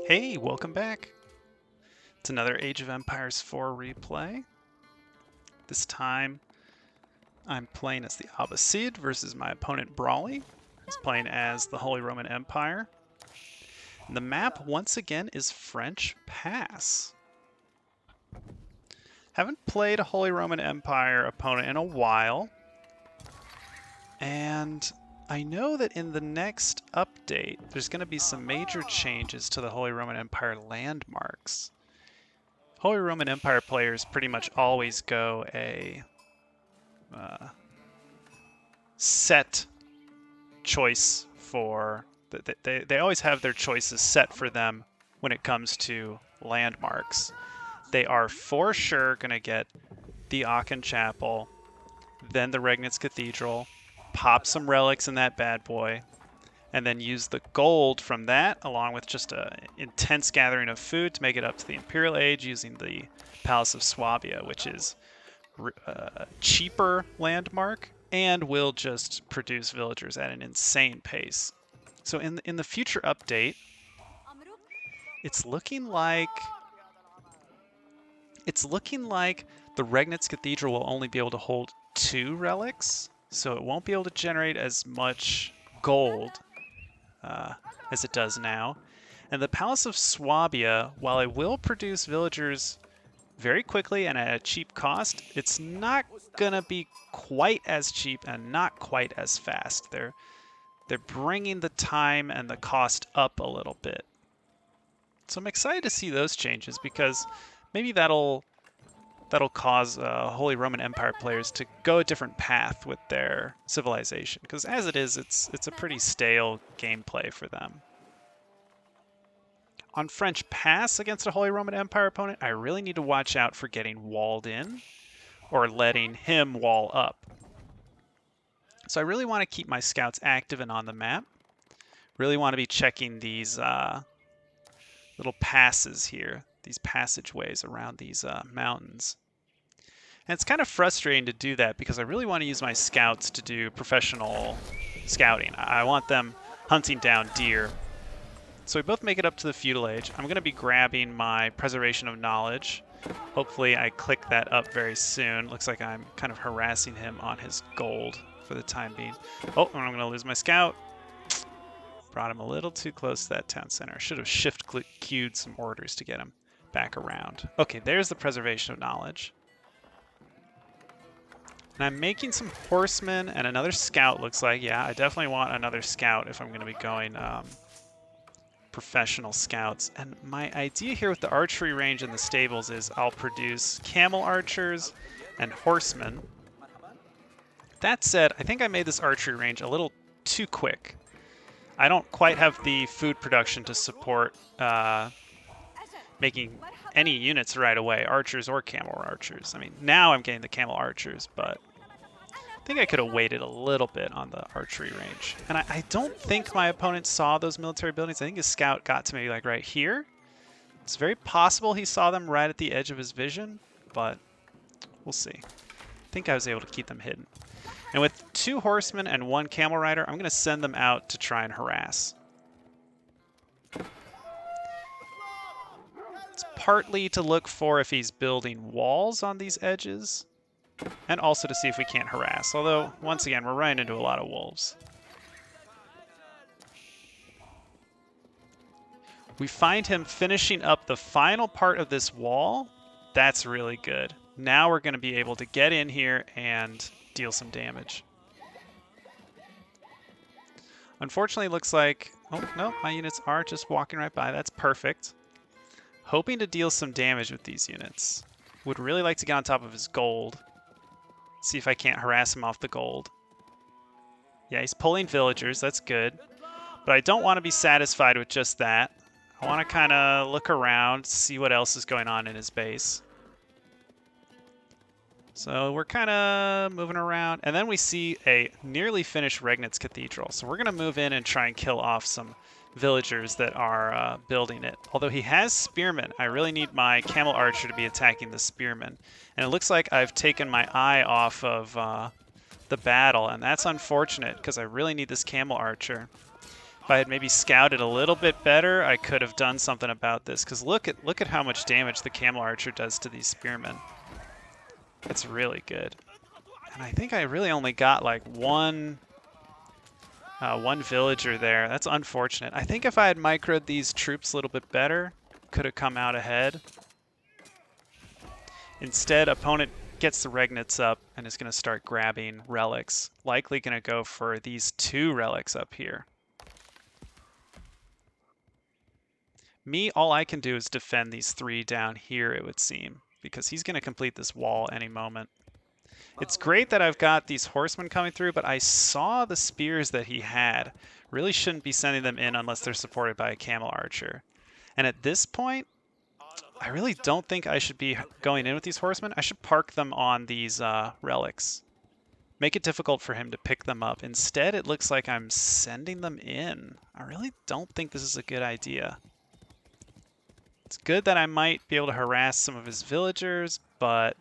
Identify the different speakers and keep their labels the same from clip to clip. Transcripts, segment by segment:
Speaker 1: Hey, welcome back. It's another Age of Empires 4 replay. This time, I'm playing as the Abbasid versus my opponent Brawley, who's playing as the Holy Roman Empire. And the map, once again, is French Pass. Haven't played a Holy Roman Empire opponent in a while, and I know that in the next update, there's going to be some major changes to the Holy Roman Empire landmarks. Holy Roman Empire players pretty much always go a set choice for... They always have their choices set for them when it comes to landmarks. They are for sure going to get the Aachen Chapel, then the Regnitz Cathedral, pop some relics in that bad boy, and then use the gold from that, along with just an intense gathering of food to make it up to the Imperial Age using the Palace of Swabia, which is a cheaper landmark and will just produce villagers at an insane pace. So in the future update, it's looking like the Regnitz Cathedral will only be able to hold 2 relics, so it won't be able to generate as much gold as it does now. And the Palace of Swabia, while it will produce villagers very quickly and at a cheap cost, it's not gonna be quite as cheap and not quite as fast. They're bringing the time and the cost up a little bit. So I'm excited to see those changes because maybe that'll cause Holy Roman Empire players to go a different path with their civilization. Because as it is, it's a pretty stale gameplay for them. On French Pass against a Holy Roman Empire opponent, I really need to watch out for getting walled in or letting him wall up. So I really want to keep my scouts active and on the map. Really want to be checking these little passes here, these passageways around these mountains. And it's kind of frustrating to do that because I really want to use my scouts to do professional scouting. I want them hunting down deer. So we both make it up to the feudal age. I'm going to be grabbing my preservation of knowledge. Hopefully I click that up very soon. Looks like I'm kind of harassing him on his gold for the time being. Oh, and I'm going to lose my scout. Brought him a little too close to that town center. I should have shift-queued some orders to get him back around. Okay, there's the preservation of knowledge. And I'm making some horsemen and another scout, looks like. Yeah, I definitely want another scout if I'm going to be going professional scouts. And my idea here with the archery range in the stables is I'll produce camel archers and horsemen. That said, I think I made this archery range a little too quick. I don't quite have the food production to support making any units right away, archers or camel archers. I mean, now I'm getting the camel archers, but I think I could have waited a little bit on the archery range. And I don't think my opponent saw those military buildings. I think his scout got to maybe like right here. It's very possible he saw them right at the edge of his vision, but we'll see. I think I was able to keep them hidden. And with 2 horsemen and 1 camel rider, I'm going to send them out to try and harass. It's partly to look for if he's building walls on these edges, and also to see if we can't harass. Although, once again, we're running into a lot of wolves. We find him finishing up the final part of this wall. That's really good. Now we're going to be able to get in here and deal some damage. Unfortunately, it looks like... Oh, no, my units are just walking right by. That's perfect. Hoping to deal some damage with these units. Would really like to get on top of his gold. See if I can't harass him off the gold. Yeah, he's pulling villagers. That's good. But I don't want to be satisfied with just that. I want to kind of look around, see what else is going on in his base. So we're kind of moving around. And then we see a nearly finished Regnitz Cathedral. So we're going to move in and try and kill off some villagers that are building it. Although he has spearmen, I really need my camel archer to be attacking the spearmen. And it looks like I've taken my eye off of the battle, and that's unfortunate because I really need this camel archer. If I had maybe scouted a little bit better, I could have done something about this. Because look at how much damage the camel archer does to these spearmen. That's really good. And I think I really only got like one villager there. That's unfortunate. I think if I had microed these troops a little bit better, could have come out ahead. Instead, opponent gets the regnets up and is going to start grabbing relics. Likely going to go for these 2 relics up here. Me, all I can do is defend these 3 down here, it would seem, because he's going to complete this wall any moment. It's great that I've got these horsemen coming through, but I saw the spears that he had. Really shouldn't be sending them in unless they're supported by a camel archer. And at this point, I really don't think I should be going in with these horsemen. I should park them on these relics. Make it difficult for him to pick them up. Instead, it looks like I'm sending them in. I really don't think this is a good idea. It's good that I might be able to harass some of his villagers, but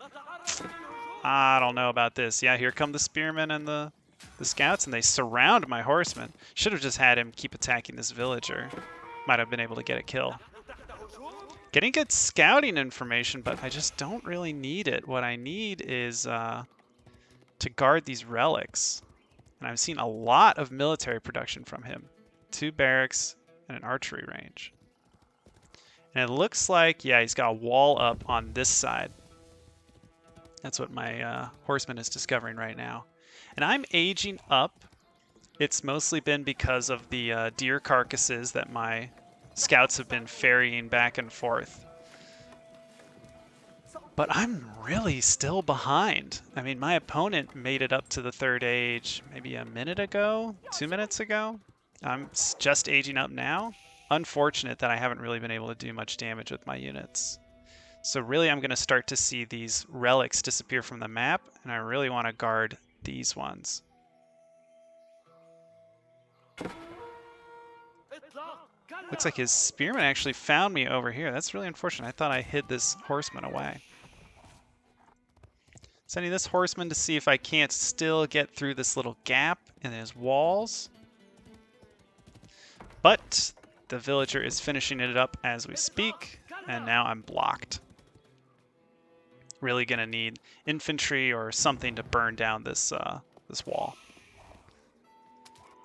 Speaker 1: I don't know about this. Yeah, here come the spearmen and the scouts, and they surround my horsemen. Should have just had him keep attacking this villager. Might have been able to get a kill. Getting good scouting information, but I just don't really need it. What I need is to guard these relics. And I've seen a lot of military production from him. 2 barracks and an archery range. And it looks like, yeah, he's got a wall up on this side. That's what my horseman is discovering right now. And I'm aging up. It's mostly been because of the deer carcasses that my scouts have been ferrying back and forth. But I'm really still behind. I mean, my opponent made it up to the 3rd age maybe a minute ago, 2 minutes ago. I'm just aging up now. Unfortunate that I haven't really been able to do much damage with my units. So really I'm going to start to see these relics disappear from the map, and I really want to guard these ones. Looks like his spearman actually found me over here. That's really unfortunate. I thought I hid this horseman away. Sending this horseman to see if I can't still get through this little gap in his walls. But the villager is finishing it up as we speak, and now I'm blocked. Really gonna need infantry or something to burn down this this wall.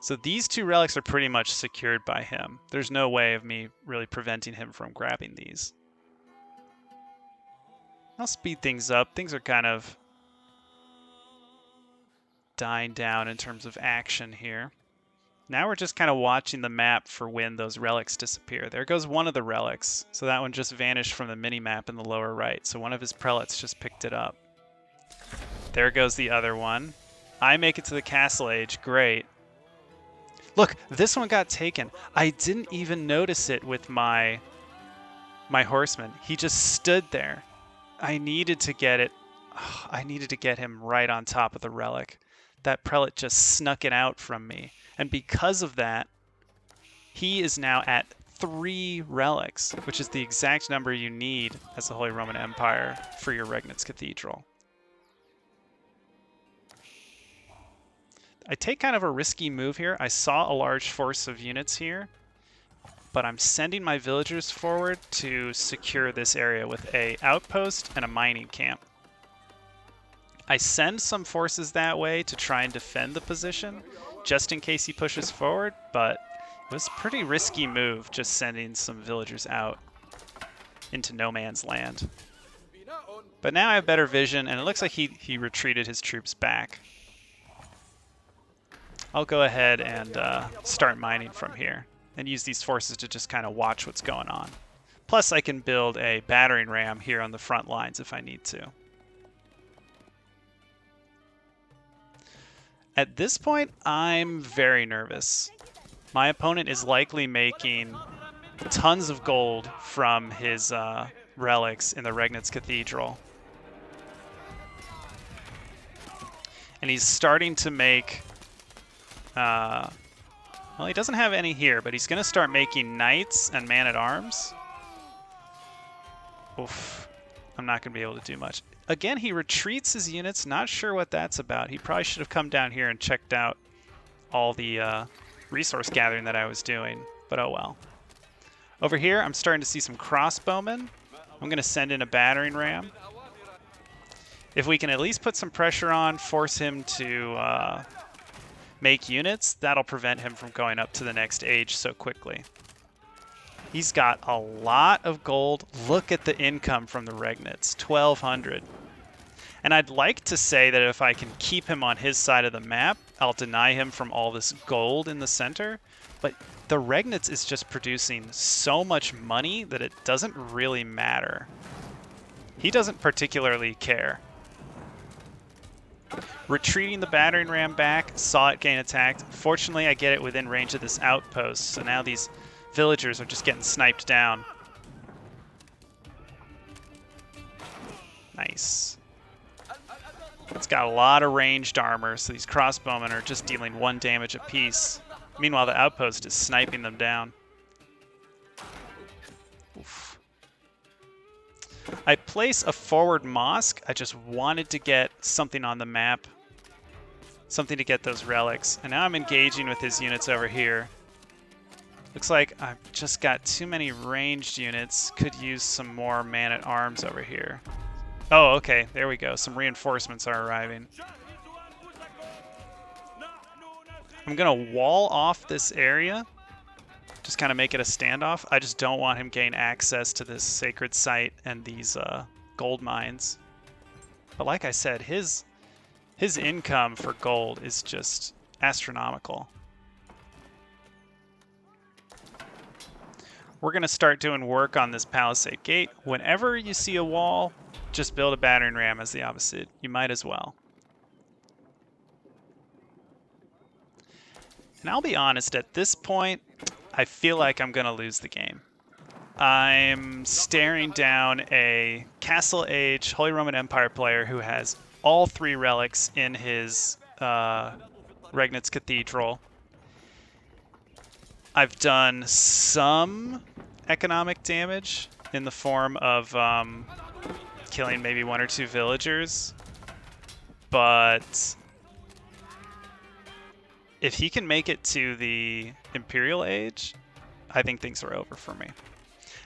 Speaker 1: So these 2 relics are pretty much secured by him. There's no way of me really preventing him from grabbing these. I'll speed things up. Things are kind of dying down in terms of action here. Now we're just kind of watching the map for when those relics disappear. There goes one of the relics. So that one just vanished from the mini-map in the lower right. So one of his prelates just picked it up. There goes the other one. I make it to the castle age. Great. Look, this one got taken. I didn't even notice it with my horseman. He just stood there. I needed to get it. Oh, I needed to get him right on top of the relic. That prelate just snuck it out from me. And because of that, he is now at 3 relics, which is the exact number you need as the Holy Roman Empire for your Regnitz Cathedral. I take kind of a risky move here. I saw a large force of units here, but I'm sending my villagers forward to secure this area with a outpost and a mining camp. I send some forces that way to try and defend the position, just in case he pushes forward, but it was a pretty risky move just sending some villagers out into no man's land. But now I have better vision, and it looks like he retreated his troops back. I'll go ahead and start mining from here and use these forces to just kind of watch what's going on. Plus, I can build a battering ram here on the front lines if I need to. At this point, I'm very nervous. My opponent is likely making tons of gold from his relics in the Regnitz Cathedral. And he's starting to make... well, he doesn't have any here, but he's going to start making knights and man-at-arms. Oof. I'm not going to be able to do much. Again, he retreats his units. Not sure what that's about. He probably should have come down here and checked out all the resource gathering that I was doing, but oh well. Over here, I'm starting to see some crossbowmen. I'm going to send in a battering ram. If we can at least put some pressure on, force him to make units, that'll prevent him from going up to the next age so quickly. He's got a lot of gold. Look at the income from the Regnits, 1,200. And I'd like to say that if I can keep him on his side of the map, I'll deny him from all this gold in the center. But the Regnits is just producing so much money that it doesn't really matter. He doesn't particularly care. Retreating the battering ram back, saw it gain attacked. Fortunately, I get it within range of this outpost, so now these villagers are just getting sniped down. Nice. It's got a lot of ranged armor, so these crossbowmen are just dealing 1 damage apiece. Meanwhile, the outpost is sniping them down. Oof. I place a forward mosque. I just wanted to get something on the map. Something to get those relics. And now I'm engaging with his units over here. Looks like I've just got too many ranged units. Could use some more man-at-arms over here. Oh, okay. There we go. Some reinforcements are arriving. I'm going to wall off this area. Just kind of make it a standoff. I just don't want him gain access to this sacred site and these gold mines. But like I said, his income for gold is just astronomical. We're going to start doing work on this palisade gate. Whenever you see a wall, just build a battering ram as the opposite. You might as well. And I'll be honest, at this point, I feel like I'm going to lose the game. I'm staring down a Castle Age Holy Roman Empire player who has all 3 relics in his Regnitz Cathedral. I've done some economic damage in the form of killing maybe 1 or 2 villagers, but if he can make it to the Imperial Age, I think things are over for me.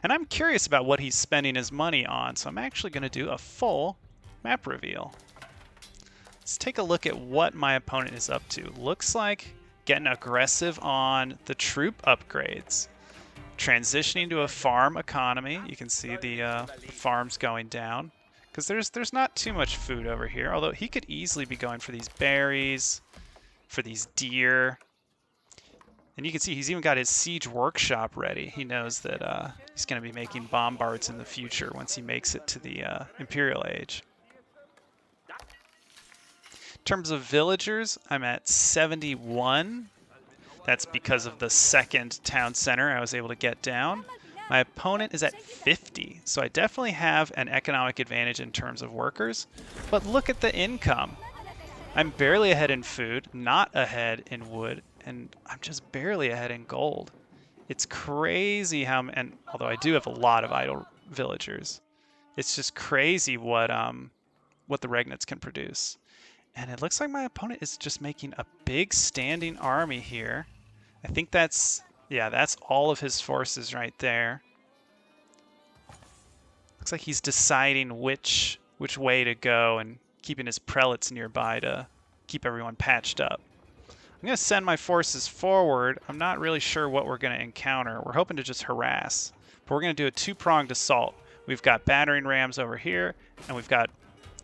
Speaker 1: And I'm curious about what he's spending his money on, so I'm actually going to do a full map reveal. Let's take a look at what my opponent is up to. Looks like getting aggressive on the troop upgrades. Transitioning to a farm economy. You can see the farms going down. Because there's not too much food over here, although he could easily be going for these berries, for these deer. And you can see he's even got his siege workshop ready. He knows that he's going to be making bombards in the future once he makes it to the Imperial Age. In terms of villagers, I'm at 71. That's because of the 2nd town center I was able to get down. My opponent is at 50, so I definitely have an economic advantage in terms of workers. But look at the income. I'm barely ahead in food, not ahead in wood, and I'm just barely ahead in gold. It's crazy how, and although I do have a lot of idle villagers, it's just crazy what the Regnits can produce. And it looks like my opponent is just making a big standing army here. I think that's, yeah, that's all of his forces right there. Looks like he's deciding which way to go and keeping his prelates nearby to keep everyone patched up. I'm going to send my forces forward. I'm not really sure what we're going to encounter. We're hoping to just harass, but we're going to do a 2-pronged assault. We've got battering rams over here, and we've got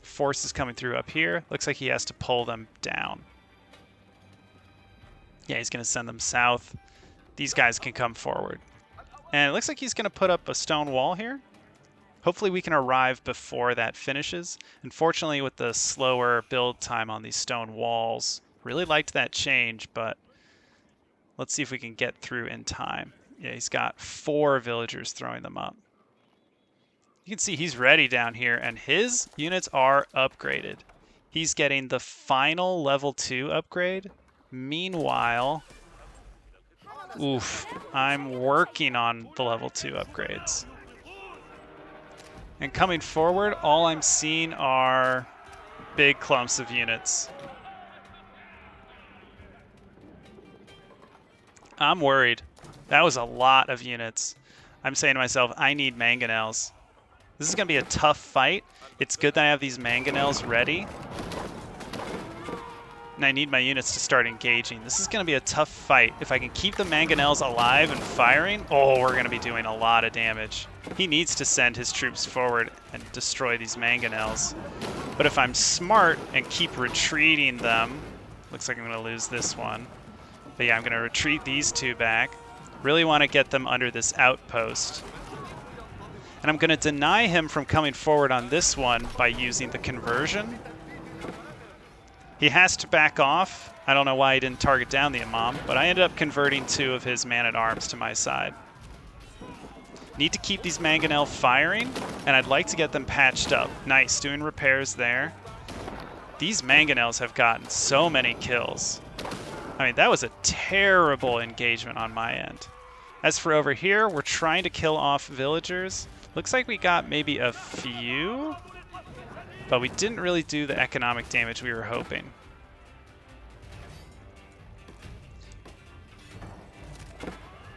Speaker 1: forces coming through up here. Looks like he has to pull them down. Yeah, he's going to send them south. These guys can come forward. And it looks like he's going to put up a stone wall here. Hopefully we can arrive before that finishes. Unfortunately, with the slower build time on these stone walls, really liked that change, but let's see if we can get through in time. Yeah, he's got 4 villagers throwing them up. You can see he's ready down here, and his units are upgraded. He's getting the final level 2 upgrade. Meanwhile, oof, I'm working on the level 2 upgrades. And coming forward, all I'm seeing are big clumps of units. I'm worried. That was a lot of units. I'm saying to myself, I need Mangonels. This is going to be a tough fight. It's good that I have these Mangonels ready. And I need my units to start engaging. This is going to be a tough fight. If I can keep the Mangonels alive and firing, oh, we're going to be doing a lot of damage. He needs to send his troops forward and destroy these Mangonels. But if I'm smart and keep retreating them, looks like I'm going to lose this one. But yeah, I'm going to retreat these two back. Really want to get them under this outpost. And I'm going to deny him from coming forward on this one by using the conversion. He has to back off. I don't know why he didn't target down the Imam, but I ended up converting 2 of his man-at-arms to my side. Need to keep these Mangonel firing, and I'd like to get them patched up. Nice, doing repairs there. These Mangonels have gotten so many kills. I mean, that was a terrible engagement on my end. As for over here, we're trying to kill off villagers. Looks like we got maybe a few, but we didn't really do the economic damage we were hoping.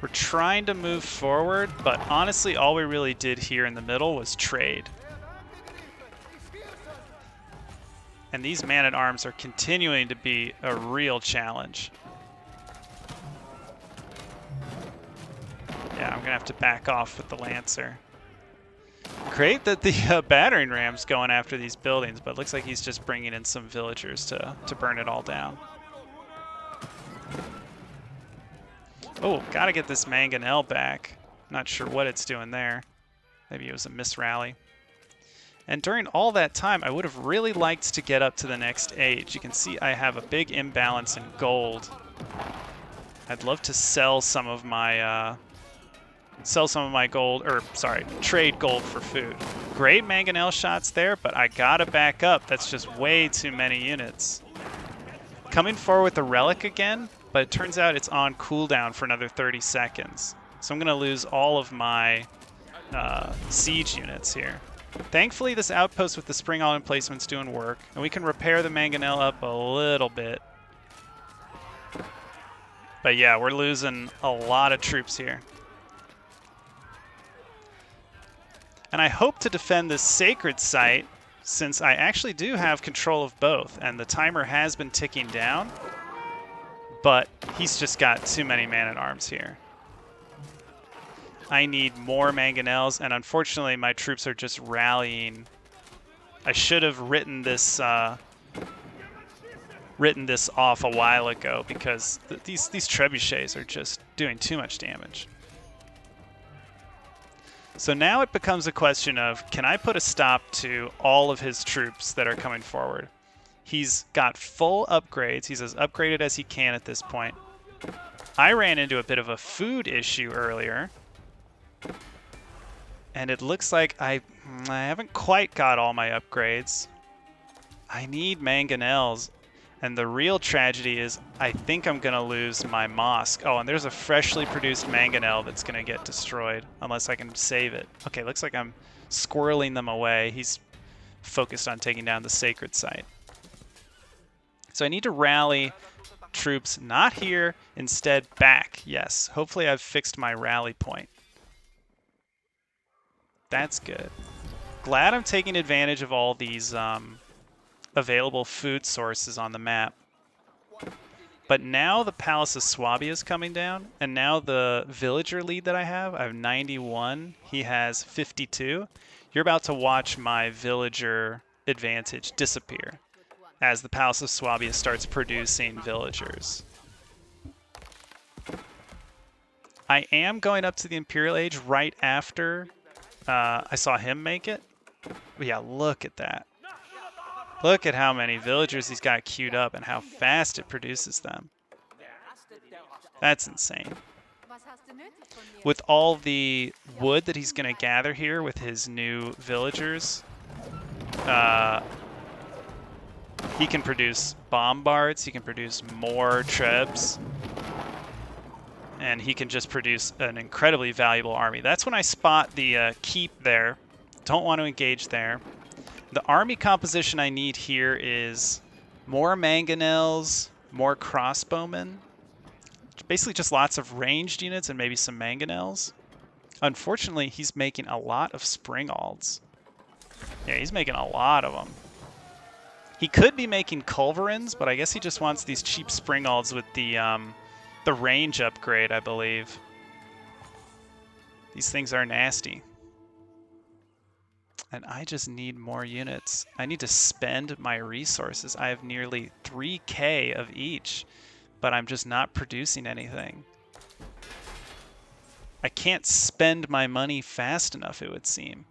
Speaker 1: We're trying to move forward, but honestly, all we really did here in the middle was trade. And these man-at-arms are continuing to be a real challenge. Yeah, I'm gonna have to back off with the Lancer. Great that the battering ram's going after these buildings, but it looks like he's just bringing in some villagers to burn it all down. Oh, gotta get this Mangonel back. Not sure what it's doing there. Maybe it was a misrally. And during all that time, I would have really liked to get up to the next age. You can see I have a big imbalance in gold. I'd love to sell some of my gold, or sorry, trade gold for food. Great Mangonel shots there, but I gotta back up. That's just way too many units. Coming forward with the relic again, but it turns out it's on cooldown for another 30 seconds. So I'm gonna lose all of my siege units here. Thankfully, this outpost with the spring all emplacement's doing work, and we can repair the Mangonel up a little bit. But yeah, we're losing a lot of troops here. And I hope to defend this sacred site, since I actually do have control of both, and the timer has been ticking down, but he's just got too many man-at-arms here. I need more Mangonels, and unfortunately my troops are just rallying. I should have written this off a while ago, because these trebuchets are just doing too much damage. So now it becomes a question of, can I put a stop to all of his troops that are coming forward? He's got full upgrades. He's as upgraded as he can at this point. I ran into a bit of a food issue earlier, and it looks like I haven't quite got all my upgrades. I need Mangonels, and the real tragedy is I think I'm gonna lose my mosque. Oh, and there's a freshly produced Mangonel that's gonna get destroyed unless I can save it. Okay, looks like I'm squirreling them away. He's focused on taking down the sacred site. So I need to rally troops not here, instead back. Yes, hopefully I've fixed my rally point. That's good. Glad I'm taking advantage of all these available food sources on the map. But now the Palace of Swabia is coming down, and now the villager lead that I have 91, he has 52. You're about to watch my villager advantage disappear as the Palace of Swabia starts producing villagers. I am going up to the Imperial Age right after I saw him make it. But yeah, look at that. Look at how many villagers he's got queued up and how fast it produces them. That's insane. With all the wood that he's going to gather here with his new villagers, he can produce bombards, he can produce more trebs, and he can just produce an incredibly valuable army. That's when I spot the keep there. Don't want to engage there. The army composition I need here is more Mangonels, more crossbowmen, Basically just lots of ranged units and maybe some Mangonels. Unfortunately, he's making a lot of Springalds. Yeah, he's making a lot of them. He could be making Culverins, but I guess he just wants these cheap Springalds with the range upgrade, I believe. These things are nasty. And I just need more units. I need to spend my resources. I have nearly 3K of each, but I'm just not producing anything. I can't spend my money fast enough, it would seem.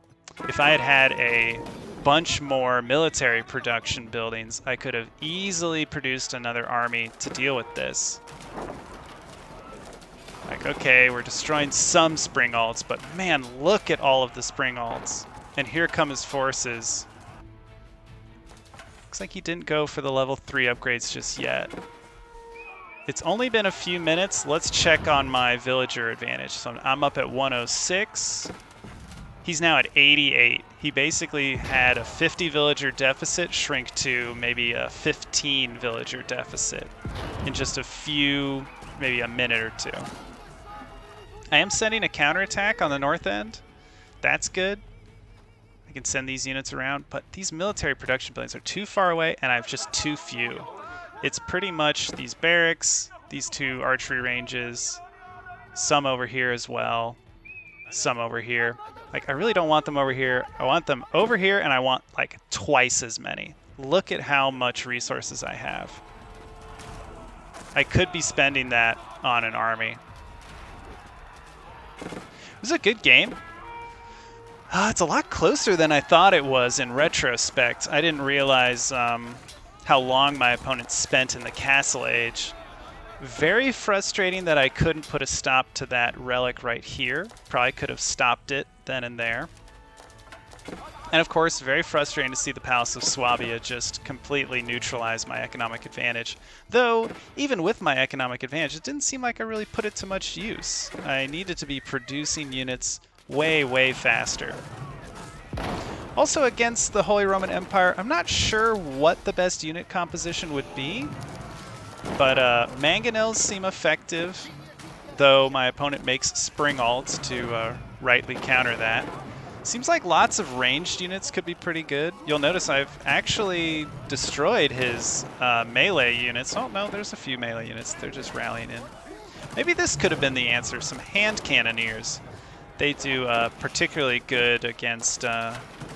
Speaker 1: If I had had a bunch more military production buildings, I could have easily produced another army to deal with this. Like, okay, we're destroying some Springalds, but man, look at all of the Springalds. And here come his forces. Looks like he didn't go for the level 3 upgrades just yet. It's only been a few minutes. Let's check on my villager advantage. So I'm up at 106. He's now at 88. He basically had a 50 villager deficit shrink to maybe a 15 villager deficit in just a few, maybe a minute or two. I am sending a counterattack on the north end. That's good. I can send these units around, but these military production buildings are too far away and I have just too few. It's pretty much these barracks, these 2 archery ranges, some over here as well, some over here. Like, I really don't want them over here. I want them over here, and I want, like, twice as many. Look at how much resources I have. I could be spending that on an army. It was a good game. It's a lot closer than I thought it was in retrospect. I didn't realize how long my opponent spent in the Castle Age. Very frustrating that I couldn't put a stop to that relic right here. Probably could have stopped it then and there. And of course, very frustrating to see the Palace of Swabia just completely neutralize my economic advantage. Though, even with my economic advantage, it didn't seem like I really put it to much use. I needed to be producing units way, way faster. Also, against the Holy Roman Empire, I'm not sure what the best unit composition would be, but Mangonels seem effective, though my opponent makes Springalds to rightly counter that. Seems like lots of ranged units could be pretty good. You'll notice I've actually destroyed his melee units. Oh no, there's a few melee units. They're just rallying in. Maybe this could have been the answer, some hand cannoneers. They do particularly good against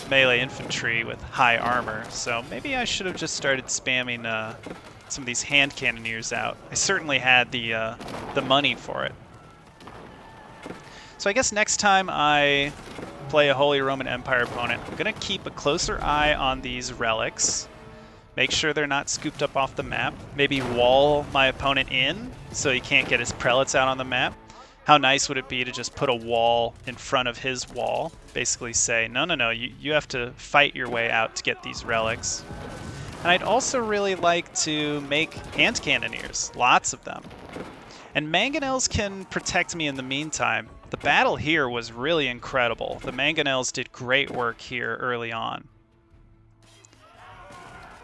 Speaker 1: melee infantry with high armor, so maybe I should have just started spamming some of these hand cannoneers out. I certainly had the money for it. So I guess next time I play a Holy Roman Empire opponent, I'm going to keep a closer eye on these relics. Make sure they're not scooped up off the map. Maybe wall my opponent in so he can't get his prelates out on the map. How nice would it be to just put a wall in front of his wall? Basically say, no, no, no, you have to fight your way out to get these relics. And I'd also really like to make hand cannoneers, lots of them. And Mangonels can protect me in the meantime. The battle here was really incredible. The Mangonels did great work here early on.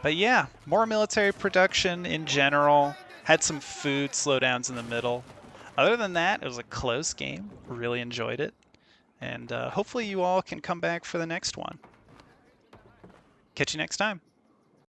Speaker 1: But yeah, more military production in general. Had some food slowdowns in the middle. Other than that, it was a close game. Really enjoyed it. And hopefully you all can come back for the next one. Catch you next time.